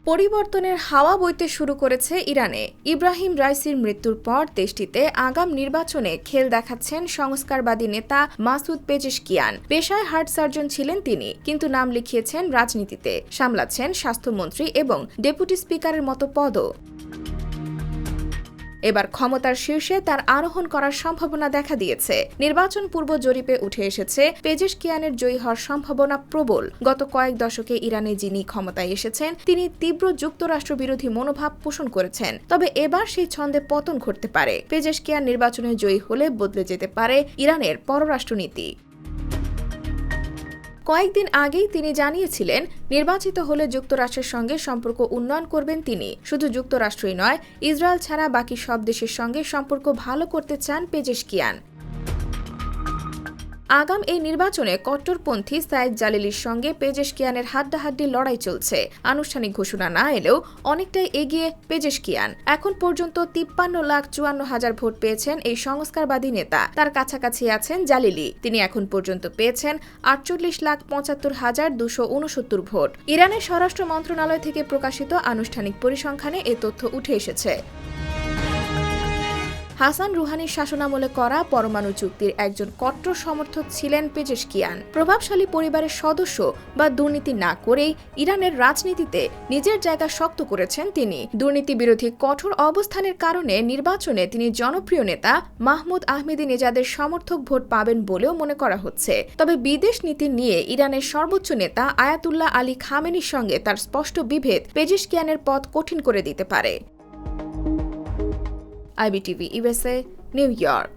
পরিবর্তনের হাওয়া বইতে শুরু করেছে ইরানে। ইব্রাহিম রাইসির মৃত্যুর পর দেশটিতে আগাম নির্বাচনে খেল দেখাচ্ছেন সংস্কারবাদী নেতা মাসুদ পেজেশকিয়ান। পেশায় হার্ট সার্জন ছিলেন তিনি, কিন্তু নাম লিখিয়েছেন রাজনীতিতে, সামলাচ্ছেন স্বাস্থ্যমন্ত্রী এবং ডেপুটি স্পিকারের মতো পদও। এবার ক্ষমতার শীর্ষে তার আরোহণ করার সম্ভাবনা দেখা দিয়েছে। নির্বাচন পূর্ব জরিপে উঠে এসেছে পেজেশকিয়ানের জয়ী হওয়ার সম্ভাবনা প্রবল। গত কয়েক দশকে ইরানে যিনি ক্ষমতায় এসেছেন তিনি তীব্র যুক্তরাষ্ট্র বিরোধী মনোভাব পোষণ করেছেন, তবে এবার সেই ছন্দে পতন ঘটতে পারে। পেজেশকিয়ান নির্বাচনে জয়ী হলে বদলে যেতে পারে ইরানের পররাষ্ট্রনীতি। কয়েকদিন আগেই তিনি জানিয়েছিলেন নির্বাচিত হলে যুক্তরাষ্ট্রের সঙ্গে সম্পর্ক উন্নয়ন করবেন তিনি। শুধু যুক্তরাষ্ট্রই নয়, ইসরায়েল ছাড়া বাকি সব দেশের সঙ্গে সম্পর্ক ভালো করতে চান পেজেশকিয়ান। আগাম এই নির্বাচনে কট্টরপন্থী সাইদ জালিলির সঙ্গে পেজেশকিয়ানের হাড্ডাহাড্ডি লড়াই চলছে। আনুষ্ঠানিক ঘোষণা না এলেও অনেকটাই এগিয়ে পেজেশকিয়ান। এখন পর্যন্ত 53,54,000 ভোট পেয়েছেন এই সংস্কারবাদী নেতা। তার কাছাকাছি আছেন জালিলি, তিনি এখন পর্যন্ত পেয়েছেন 48,75,269 ভোট। ইরানের স্বরাষ্ট্র মন্ত্রণালয় থেকে প্রকাশিত আনুষ্ঠানিক পরিসংখ্যানে এ তথ্য উঠে এসেছে। হাসান রুহানির শাসনামলে করা পরমাণু চুক্তির একজন কট্টর সমর্থক ছিলেন পেজেশকিয়ান। প্রভাবশালী পরিবারের সদস্য বা দুর্নীতি না করেই ইরানের রাজনীতিতে নিজের জায়গা শক্ত করেছেন তিনি। দুর্নীতি বিরোধী কঠোর অবস্থানের কারণে নির্বাচনে তিনি জনপ্রিয় নেতা মাহমুদ আহমেদিনেজাদের সমর্থক ভোট পাবেন বলেও মনে করা হচ্ছে। তবে বিদেশ নীতি নিয়ে ইরানের সর্বোচ্চ নেতা আয়াতুল্লাহ আলী খামেনির সঙ্গে তার স্পষ্ট বিভেদ পেজেশকিয়ানের পথ কঠিন করে দিতে পারে। IBTV USA, New York.